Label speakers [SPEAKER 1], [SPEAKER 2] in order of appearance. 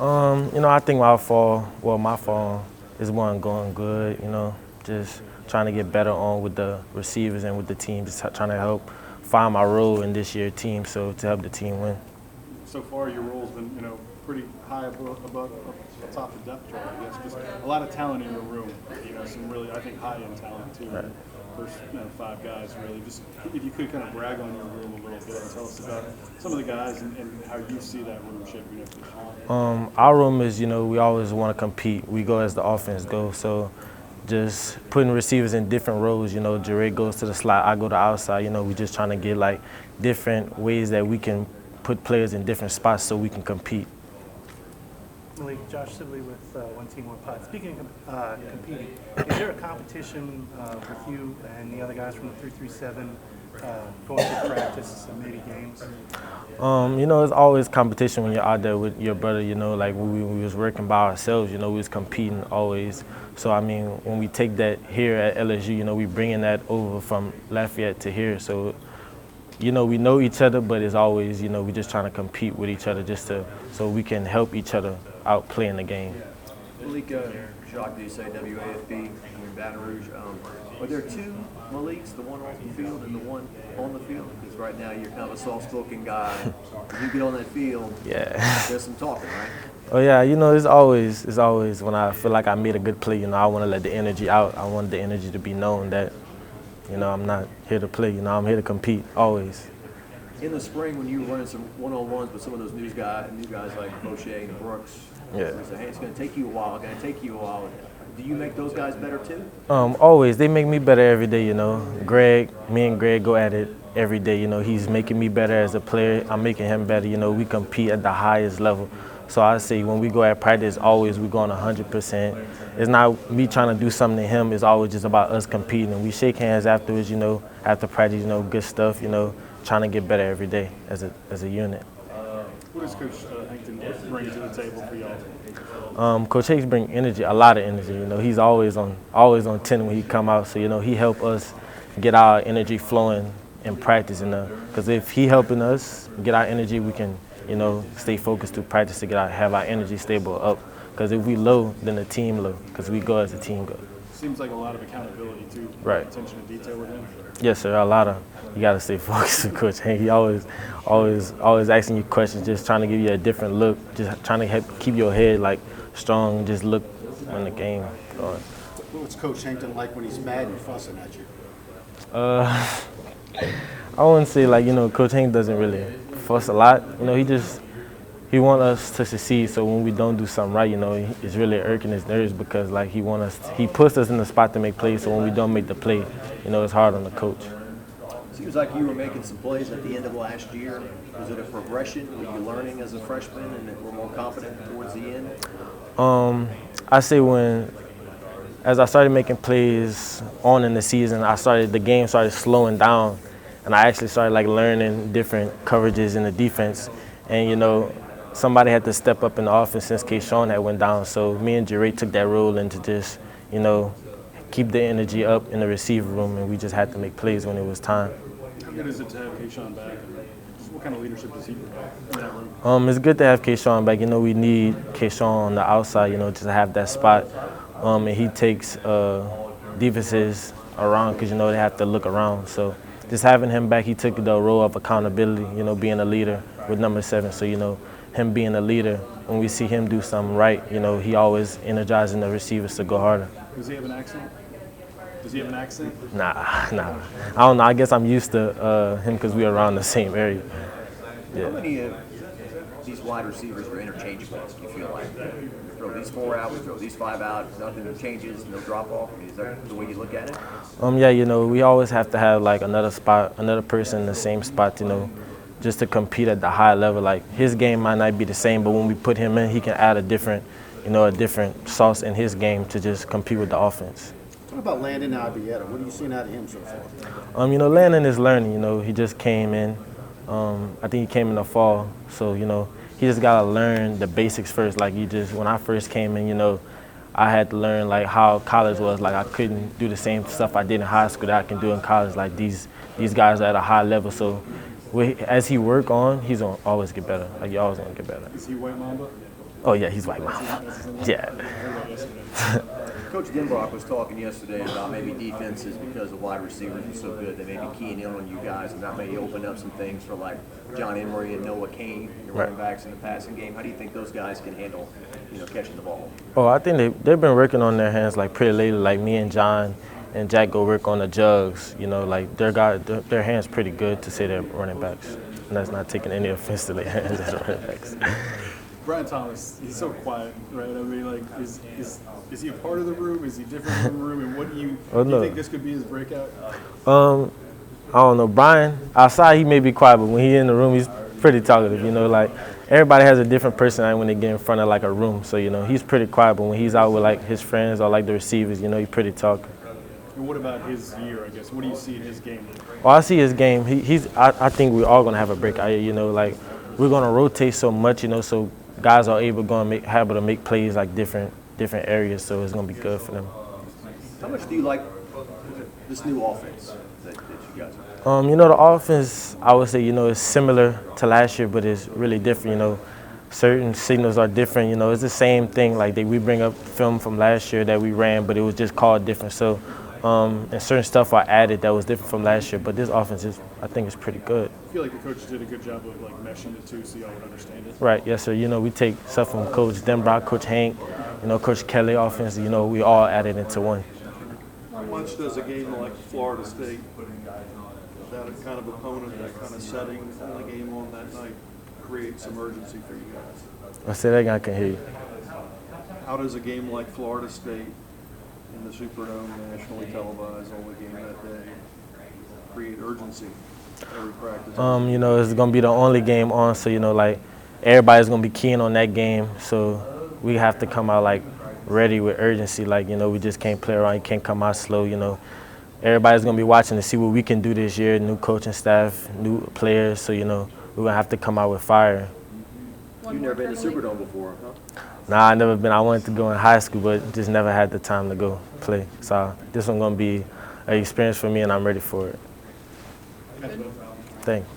[SPEAKER 1] I think my fall is one going good, just trying to get better on with the receivers and with the team, just trying to help find my role in this year's team, so to help the team win.
[SPEAKER 2] So far, your role's been, pretty high above atop the depth chart, I guess. Just a lot of talent in your room. Some really, I think, high-end talent too.
[SPEAKER 1] Right.
[SPEAKER 2] First, 5 guys really. Just if you could kind of brag on your room a little bit and tell us about some of the guys and how you see that room shaping up this year.
[SPEAKER 1] Our room is, we always want to compete. We go as the offense goes. So just putting receivers in different roles. Jarrett goes to the slot, I go to outside. We just trying to get like different ways that we can put players in different spots so we can compete.
[SPEAKER 3] Malik, Josh Sibley with One Team, One Pod. Speaking of competing, is there a competition with you and the other guys from the 337 going to practice and maybe games?
[SPEAKER 1] It's always competition when you're out there with your brother. Like when we was working by ourselves, we was competing always. So, when we take that here at LSU, we bringing that over from Lafayette to here. So, we know each other, but it's always, we just trying to compete with each other so we can help each other out playing the game.
[SPEAKER 4] Malik, Jacques, do you say WAFB in Baton Rouge? Are there 2 Maliks, the one off the field and the one on the field? Because right now you're kind of a soft-spoken guy. When you get on that field, there's some talking, right?
[SPEAKER 1] Oh yeah, it's always when I feel like I made a good play, I want to let the energy out. I want the energy to be known that, I'm not here to play, I'm here to compete, always.
[SPEAKER 4] In the spring, when you were running some one-on-ones with some of those new guys like Boucher and Brooks, you say, hey, it's going to take you a while, Do you make those guys better too?
[SPEAKER 1] Always. They make me better every day, me and Greg go at it every day, He's making me better as a player. I'm making him better, We compete at the highest level. So I say when we go at practice, always we're going 100%. It's not me trying to do something to him. It's always just about us competing. And we shake hands afterwards, after practice, good stuff, trying to get better every day as a unit.
[SPEAKER 2] What does Coach Hankton bring to the table for y'all?
[SPEAKER 1] Coach Hakes brings energy, a lot of energy. He's always on 10 when he come out. So he help us get our energy flowing in practice. Because if he helping us get our energy, we can stay focused through practice to have our energy stable up. Because if we low, then the team low. Because we go as a team go.
[SPEAKER 2] Seems like a lot of accountability too.
[SPEAKER 1] Right.
[SPEAKER 2] Attention to detail with him.
[SPEAKER 1] Yes, sir. You got to stay focused with Coach Hank. He always asking you questions, just trying to give you a different look, just trying to keep your head like strong, just look in the game.
[SPEAKER 5] What's Coach Hankton like when he's mad and fussing at you?
[SPEAKER 1] I wouldn't say Coach Hank doesn't really fuss a lot. He want us to succeed. So when we don't do something right, it's really irking his nerves because he puts us in the spot to make plays. So when we don't make the play, it's hard on the coach.
[SPEAKER 4] Seems like you were making some plays at the end of last year. Was it a progression? Were you learning as a freshman and were more confident towards the end?
[SPEAKER 1] I say as I started making plays on in the season, the game started slowing down, and I actually started learning different coverages in the defense. And somebody had to step up in the offense since Kayshawn had went down. So me and Jarrett took that role and to just keep the energy up in the receiver room, and we just had to make plays when it was time.
[SPEAKER 2] How good is it to have Kayshawn back? What kind of leadership does he provide in that room?
[SPEAKER 1] It's good to have Kayshawn back. We need Kayshawn on the outside, just to have that spot. And he takes defenses around because, they have to look around. So just having him back, he took the role of accountability, being a leader with number 7. So, him being a leader, when we see him do something right, he always energizing the receivers to go harder.
[SPEAKER 2] Does he have an accent?
[SPEAKER 1] Nah. I don't know. I guess I'm used to him because we're around the same area. Yeah.
[SPEAKER 4] How many of these wide receivers are interchangeable, do you feel like? We throw these 4 out, we throw these 5 out, nothing changes, no drop-off. Is that the way you look at it?
[SPEAKER 1] Yeah, we always have to have another person in the same spot, just to compete at the high level. His game might not be the same, but when we put him in, he can add a different sauce in his game to just compete with the offense.
[SPEAKER 5] What about Landon Albietta? What are you seeing out of him so far?
[SPEAKER 1] Landon is learning. He just came in. I think he came in the fall, so he just gotta learn the basics first. When I first came in, I had to learn how college was. I couldn't do the same stuff I did in high school that I can do in college. These guys are at a high level, so as he work on, he's gonna always get better. He always gonna get better.
[SPEAKER 2] Is he White Mamba?
[SPEAKER 1] Oh yeah, he's white mouth. Yeah.
[SPEAKER 4] Coach Denbrock was talking yesterday about maybe defenses because the wide receivers are so good. They may be keying in on you guys, and that may open up some things for like John Emery and Noah Kane, your running backs in the passing game. How do you think those guys can handle, catching the ball?
[SPEAKER 1] Oh, I think they've been working on their hands like pretty lately. Like me and John and Jack go work on the jugs. Like their hands pretty good to say they're running backs, and that's not taking any offense to their hands as running backs.
[SPEAKER 2] Brian Thomas, he's so quiet, right? I mean, like, is he a part of the room? Is he different from the room? And what do you think this could be his breakout?
[SPEAKER 1] I don't know. Brian, outside he may be quiet, but when he's in the room, he's pretty talkative. Like everybody has a different personality when they get in front of like a room. So he's pretty quiet, but when he's out with like his friends or like the receivers, he's pretty talkative.
[SPEAKER 2] And what about his year, I guess? What do you see in his game?
[SPEAKER 1] Well, I see his game. I think we're all gonna have a breakout. Like we're gonna rotate so much. So guys are able to make plays like different areas. So it's gonna be good for them.
[SPEAKER 4] How much do you like this new offense that you guys have?
[SPEAKER 1] The offense, I would say, is similar to last year, but it's really different. Certain signals are different. It's the same thing. Like we bring up film from last year that we ran, but it was just called different. So, and certain stuff are added that was different from last year. But this offense I think, is pretty good.
[SPEAKER 2] I feel like the coaches did a good job of like meshing the two so y'all would understand it.
[SPEAKER 1] Right. Yes, sir. We take stuff from Coach Denbrock, Coach Hank, Coach Kelly offense. We all added into one.
[SPEAKER 6] How much does a game like Florida State, that kind of opponent, that kind of setting, and the game on that night, create some urgency for you guys?
[SPEAKER 1] I said that again, I can hear you.
[SPEAKER 6] How does a game like Florida State in the Superdome, nationally televised, only game that day, create urgency every practice?
[SPEAKER 1] It's gonna be the only game on, so like everybody's gonna be keen on that game. So we have to come out like ready with urgency. Like we just can't play around. You can't come out slow. Everybody's gonna be watching to see what we can do this year. New coaching staff, new players. So we're gonna have to come out with fire.
[SPEAKER 4] You've never been to Superdome before, huh?
[SPEAKER 1] Nah, I never been. I wanted to go in high school, but just never had the time to go play. So this one's gonna be an experience for me, and I'm ready for it. Thanks.